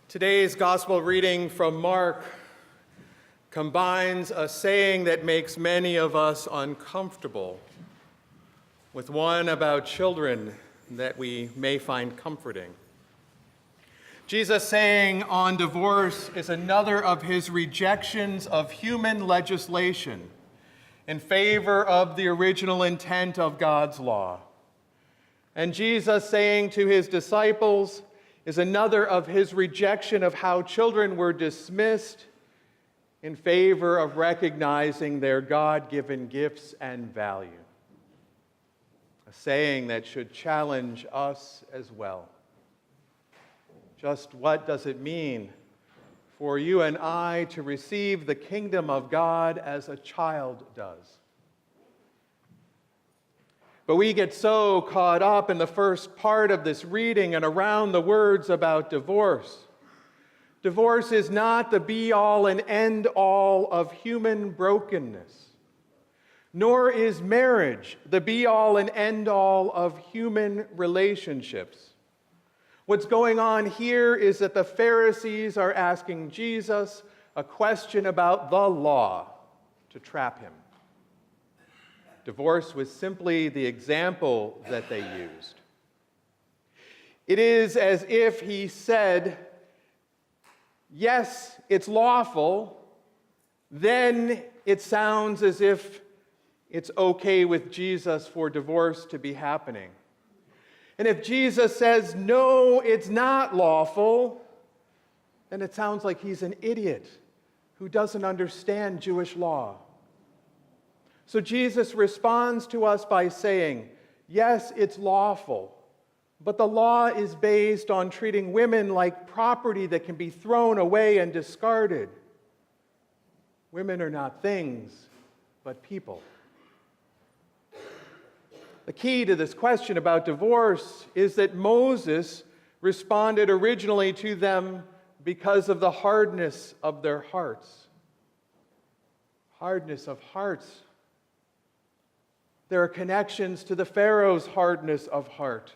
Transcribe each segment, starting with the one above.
Today's gospel reading from Mark combines a saying that makes many of us uncomfortable with one about children that we may find comforting. Jesus' saying on divorce is another of his rejections of human legislation in favor of the original intent of God's law. And Jesus saying to his disciples is another of his rejection of how children were dismissed in favor of recognizing their God-given gifts and value. A saying that should challenge us as well. Just what does it mean for you and I to receive the kingdom of God as a child does? But we get so caught up in the first part of this reading and around the words about divorce. Divorce is not the be-all and end-all of human brokenness, nor is marriage the be-all and end-all of human relationships. What's going on here is that the Pharisees are asking Jesus a question about the law to trap him. Divorce was simply the example that they used. It is as if he said, yes, it's lawful, then it sounds as if it's okay with Jesus for divorce to be happening. And if Jesus says, no, it's not lawful, then it sounds like he's an idiot who doesn't understand Jewish law. So Jesus responds to us by saying, yes, it's lawful, but the law is based on treating women like property that can be thrown away and discarded. Women are not things, but people. The key to this question about divorce is that Moses responded originally to them because of the hardness of their hearts. Hardness of hearts. There are connections to the Pharaoh's hardness of heart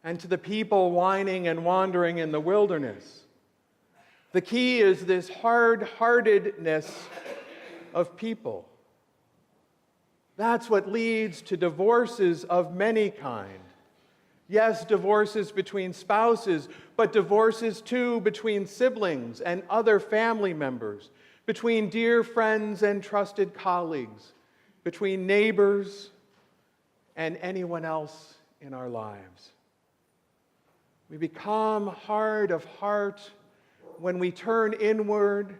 and to the people whining and wandering in the wilderness. The key is this hard-heartedness of people. That's what leads to divorces of many kinds. Yes, divorces between spouses, but divorces too between siblings and other family members, between dear friends and trusted colleagues, between neighbors and anyone else in our lives. We become hard of heart when we turn inward,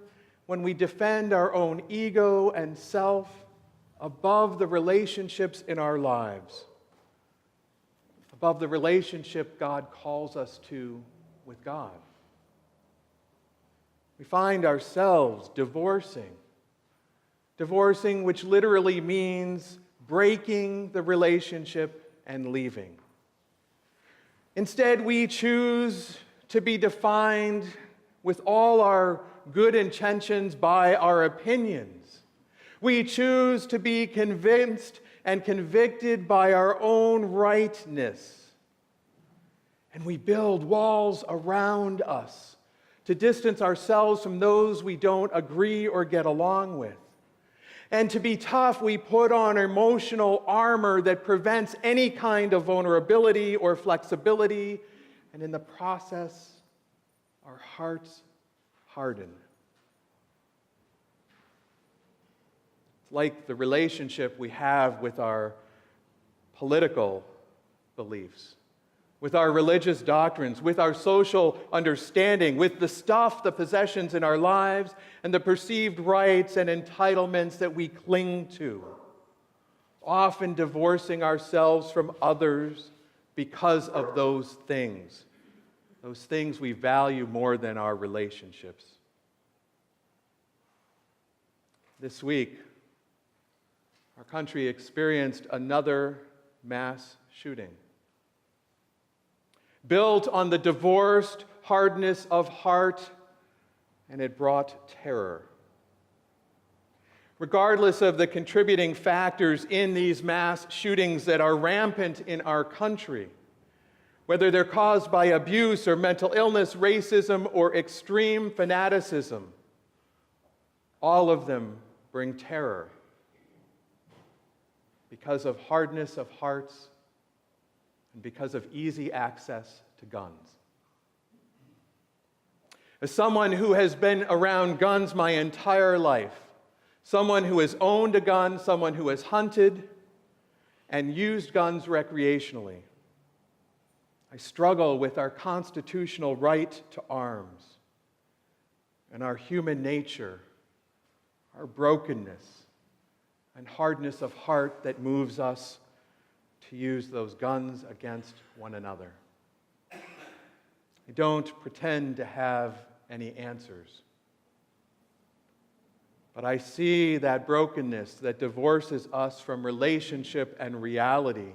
when we defend our own ego and self above the relationships in our lives, above the relationship God calls us to with God. We find ourselves divorcing, which literally means breaking the relationship and leaving. Instead, we choose to be defined with all our good intentions by our opinions. We choose to be convinced and convicted by our own rightness. And we build walls around us to distance ourselves from those we don't agree or get along with. And to be tough, we put on emotional armor that prevents any kind of vulnerability or flexibility, and in the process, our hearts harden. It's like the relationship we have with our political beliefs, with our religious doctrines, with our social understanding, with the stuff, the possessions in our lives, and the perceived rights and entitlements that we cling to, often divorcing ourselves from others because of those things we value more than our relationships. This week, our country experienced another mass shooting. Built on the divorced hardness of heart, and it brought terror. Regardless of the contributing factors in these mass shootings that are rampant in our country, whether they're caused by abuse or mental illness, racism, or extreme fanaticism. All of them bring terror because of hardness of hearts and because of easy access to guns. As someone who has been around guns my entire life, someone who has owned a gun, someone who has hunted and used guns recreationally, I struggle with our constitutional right to arms and our human nature, our brokenness and hardness of heart that moves us to use those guns against one another. I don't pretend to have any answers, but I see that brokenness that divorces us from relationship and reality,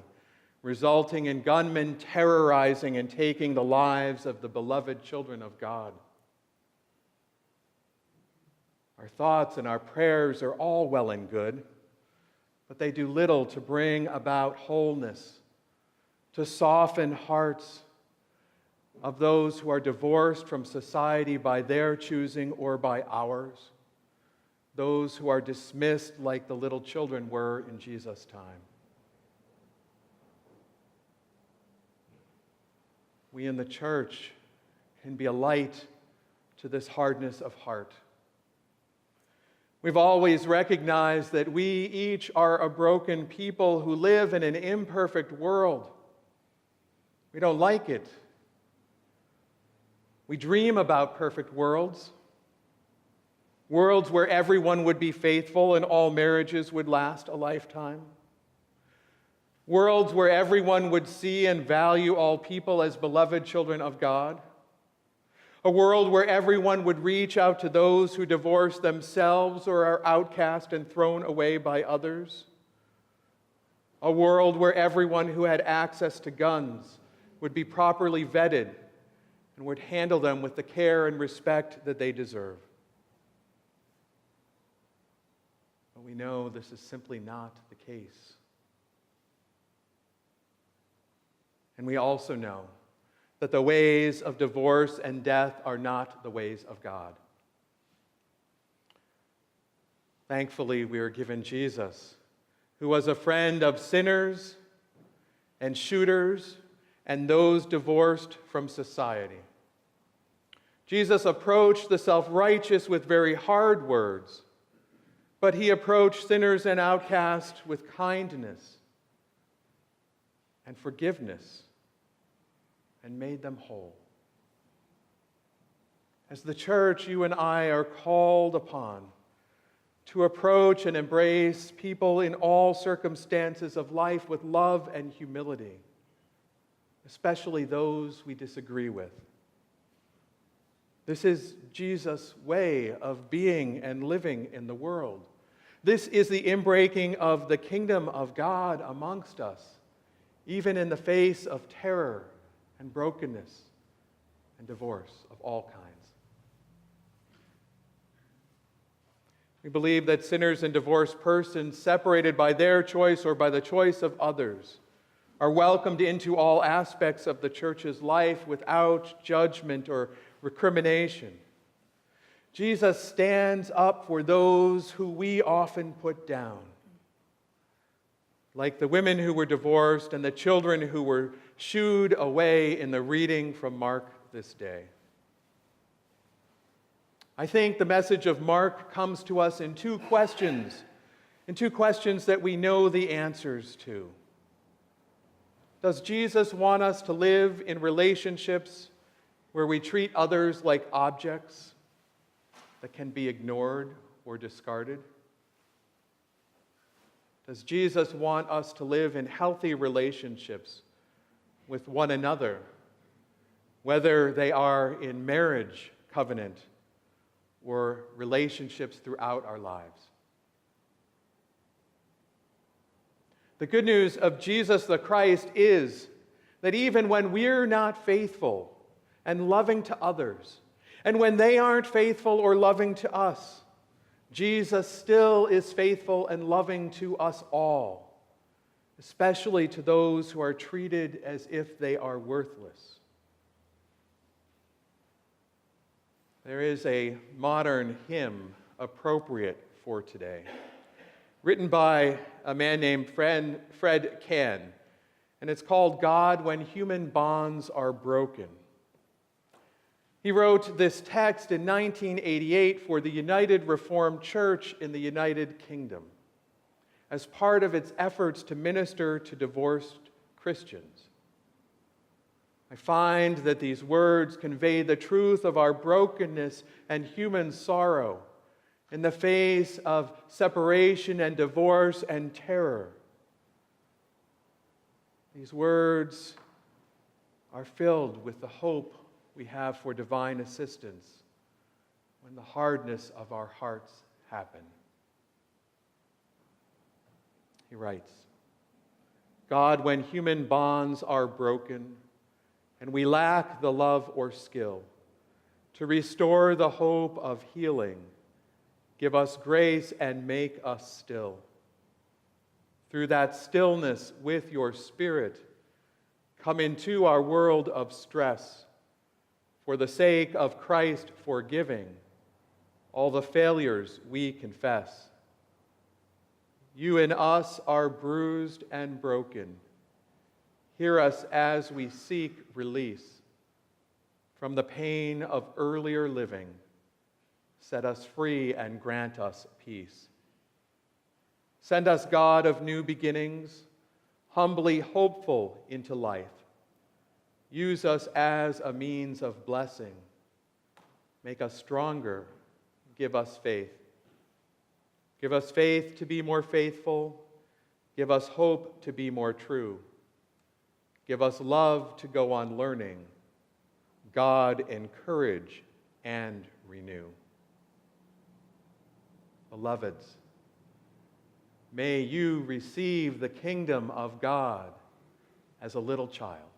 resulting in gunmen terrorizing and taking the lives of the beloved children of God. Our thoughts and our prayers are all well and good, but they do little to bring about wholeness, to soften hearts of those who are divorced from society by their choosing or by ours, those who are dismissed like the little children were in Jesus' time. We in the church can be a light to this hardness of heart. We've always recognized that we each are a broken people who live in an imperfect world. We don't like it. We dream about perfect worlds, worlds where everyone would be faithful and all marriages would last a lifetime, worlds where everyone would see and value all people as beloved children of God, a world where everyone would reach out to those who divorce themselves or are outcast and thrown away by others, a world where everyone who had access to guns would be properly vetted and would handle them with the care and respect that they deserve. But we know this is simply not the case. And we also know that the ways of divorce and death are not the ways of God. Thankfully, we are given Jesus, who was a friend of sinners and shooters and those divorced from society. Jesus approached the self-righteous with very hard words, but he approached sinners and outcasts with kindness and forgiveness and made them whole. As the church, you and I are called upon to approach and embrace people in all circumstances of life with love and humility, especially those we disagree with. This is Jesus' way of being and living in the world. This is the inbreaking of the kingdom of God amongst us, even in the face of terror and brokenness and divorce of all kinds. We believe that sinners and divorced persons, separated by their choice or by the choice of others, are welcomed into all aspects of the church's life without judgment or recrimination. Jesus stands up for those who we often put down, like the women who were divorced and the children who were shooed away in the reading from Mark this day. I think the message of Mark comes to us in two questions that we know the answers to. Does Jesus want us to live in relationships where we treat others like objects that can be ignored or discarded? Does Jesus want us to live in healthy relationships with one another, whether they are in marriage covenant or relationships throughout our lives? The good news of Jesus the Christ is that even when we're not faithful and loving to others, and when they aren't faithful or loving to us, Jesus still is faithful and loving to us all, especially to those who are treated as if they are worthless. There is a modern hymn appropriate for today, written by a man named Fred Kann, and it's called "God When Human Bonds Are Broken." He wrote this text in 1988 for the United Reformed Church in the United Kingdom as part of its efforts to minister to divorced Christians. I find that these words convey the truth of our brokenness and human sorrow in the face of separation and divorce and terror. These words are filled with the hope we have for divine assistance when the hardness of our hearts happen. He writes, "God, when human bonds are broken and we lack the love or skill to restore the hope of healing, give us grace and make us still. Through that stillness with your Spirit, come into our world of stress for the sake of Christ forgiving all the failures we confess. You and us are bruised and broken. Hear us as we seek release from the pain of earlier living. Set us free and grant us peace. Send us, God of new beginnings, humbly hopeful into life. Use us as a means of blessing. Make us stronger. Give us faith. Give us faith to be more faithful. Give us hope to be more true. Give us love to go on learning. God, encourage and renew." Beloveds, may you receive the kingdom of God as a little child.